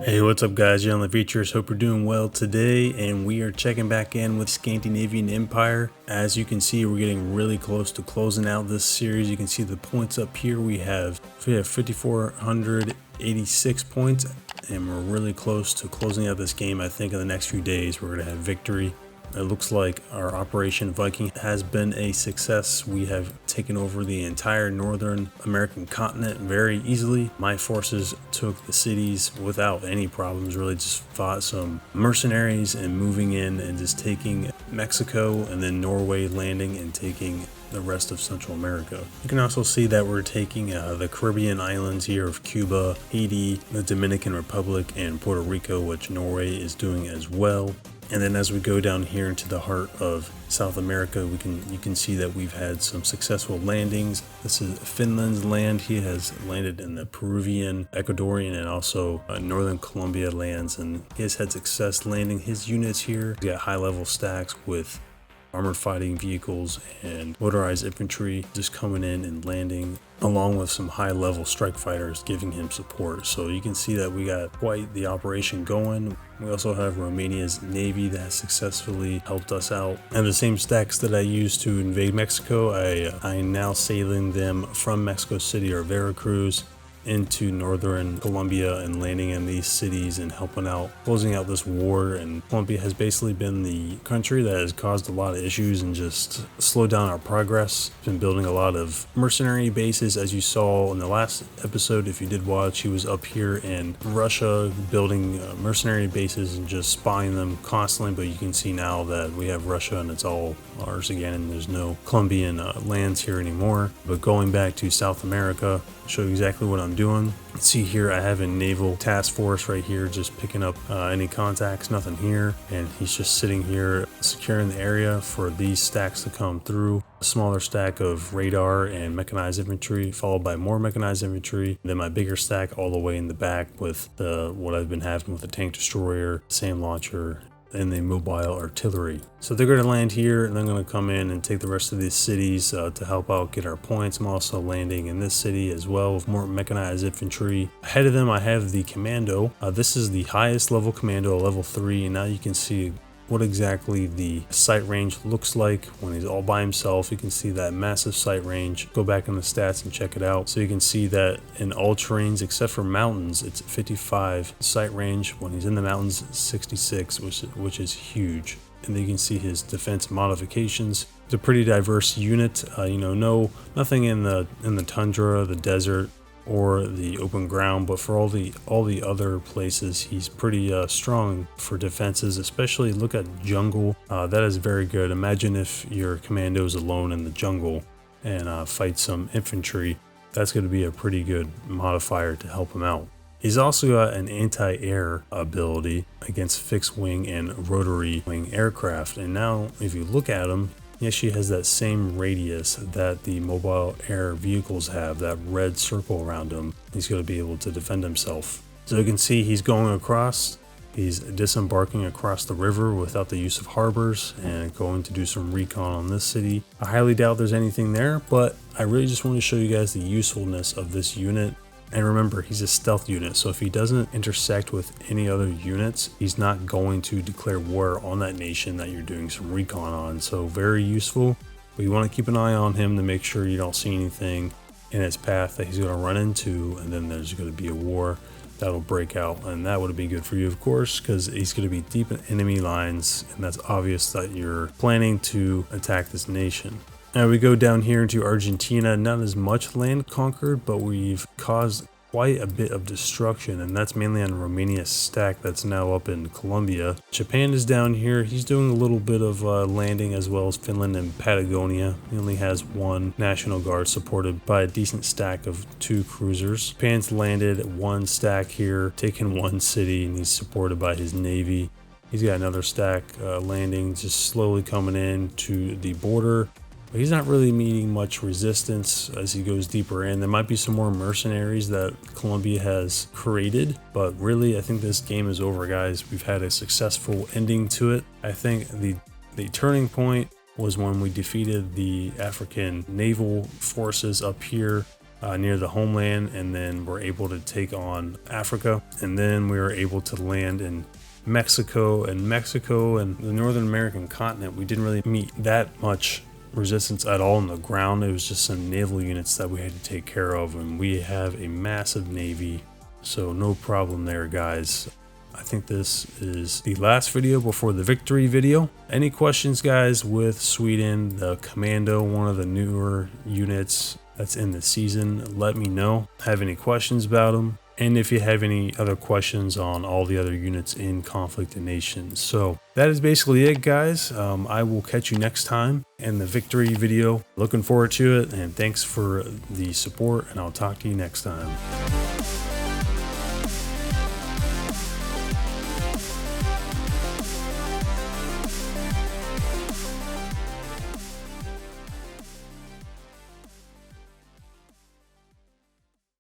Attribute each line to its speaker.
Speaker 1: Hey, what's up guys? You're on the features. Hope you're doing well today, and we are checking back in with Scandinavian Empire. As you can see, we're getting really close to closing out this series. You can see the points up here. We have 5,486 points, and we're really close to closing out this game. I think in the next few days we're going to have victory. It looks like our Operation Viking has been a success. We have taken over the entire northern American continent very easily. My forces took the cities without any problems, really just fought some mercenaries and moving in and just taking Mexico and then Norway, landing and taking the rest of Central America. You can also see that we're taking the Caribbean islands here of Cuba, Haiti, the Dominican Republic, and Puerto Rico, which Norway is doing as well. And then as we go down here into the heart of South America, you can see that we've had some successful landings. This is Finland's land. He has landed in the Peruvian, Ecuadorian, and also northern Colombia lands, and he has had success landing his units here. He's got high-level stacks with armored fighting vehicles and motorized infantry just coming in and landing, along with some high-level strike fighters giving him support. So you can see that we got quite the operation going. We also have Romania's navy that has successfully helped us out, and the same stacks that I used to invade Mexico, I am now sailing them from Mexico City or Veracruz into northern Colombia and landing in these cities and helping out, closing out this war. And Colombia has basically been the country that has caused a lot of issues and just slowed down our progress. Been building a lot of mercenary bases, as you saw in the last episode. If you did watch, he was up here in Russia building mercenary bases and just spying them constantly. But you can see now that we have Russia and it's all ours again, and there's no Colombian lands here anymore. But going back to South America, I'll show you exactly what I'm doing. See here, I have a naval task force right here, just picking up any contacts. Nothing here, and he's just sitting here securing the area for these stacks to come through. A smaller stack of radar and mechanized infantry, followed by more mechanized infantry. Then my bigger stack all the way in the back with what I've been having with the tank destroyer, SAM launcher, and the mobile artillery. So they're going to land here, and they're going to come in and take the rest of these cities to help out get our points. I'm also landing in this city as well with more mechanized infantry. Ahead of them I have the Commando. This is the highest level Commando, level 3, and now you can see what exactly the sight range looks like when he's all by himself. You can see that massive sight range. Go back in the stats and check it out. So you can see that in all terrains except for mountains, it's 55 sight range. When he's in the mountains, 66, which is huge. And then you can see his defense modifications. It's a pretty diverse unit. Nothing in the tundra, the desert, or the open ground, but for all the other places, he's pretty strong for defenses. Especially look at jungle. That is very good. Imagine if your commando is alone in the jungle and fight some infantry. That's going to be a pretty good modifier to help him out. He's also got an anti-air ability against fixed wing and rotary wing aircraft. And now if you look at him, he actually has that same radius that the mobile air vehicles have, that red circle around him. He's going to be able to defend himself. So you can see he's going across. He's disembarking across the river without the use of harbors and going to do some recon on this city. I highly doubt there's anything there, but I really just want to show you guys the usefulness of this unit. And remember, he's a stealth unit, so if he doesn't intersect with any other units, he's not going to declare war on that nation that you're doing some recon on. So very useful, but you want to keep an eye on him to make sure you don't see anything in his path that he's going to run into, and then there's going to be a war that'll break out. And that would be good for you, of course, because he's going to be deep in enemy lines, and that's obvious that you're planning to attack this nation. Now we go down here into Argentina. Not as much land conquered, but we've caused quite a bit of destruction, and that's mainly on Romania's stack that's now up in Colombia. Japan is down here. He's doing a little bit of landing, as well as Finland and Patagonia. He only has one National Guard supported by a decent stack of 2 cruisers. Japan's landed 1 stack here, taken 1 city, and he's supported by his navy. He's got another stack landing, just slowly coming in to the border. But he's not really meeting much resistance as he goes deeper in. There might be some more mercenaries that Colombia has created, but really I think this game is over, guys. We've had a successful ending to it. I think the turning point was when we defeated the African naval forces up here near the homeland, and then we're able to take on Africa, and then we were able to land in Mexico and the Northern American continent. We didn't really meet that much resistance at all on the ground. It was just some naval units that we had to take care of, and we have a massive navy, so no problem there, guys. I think this is the last video before the victory video. Any questions, guys, with Sweden, the Commando, one of the newer units that's in the season? Let me know. Have any questions about them? And if you have any other questions on all the other units in Conflict of Nations. So that is basically it, guys. I will catch you next time in the victory video. Looking forward to it, and thanks for the support, and I'll talk to you next time.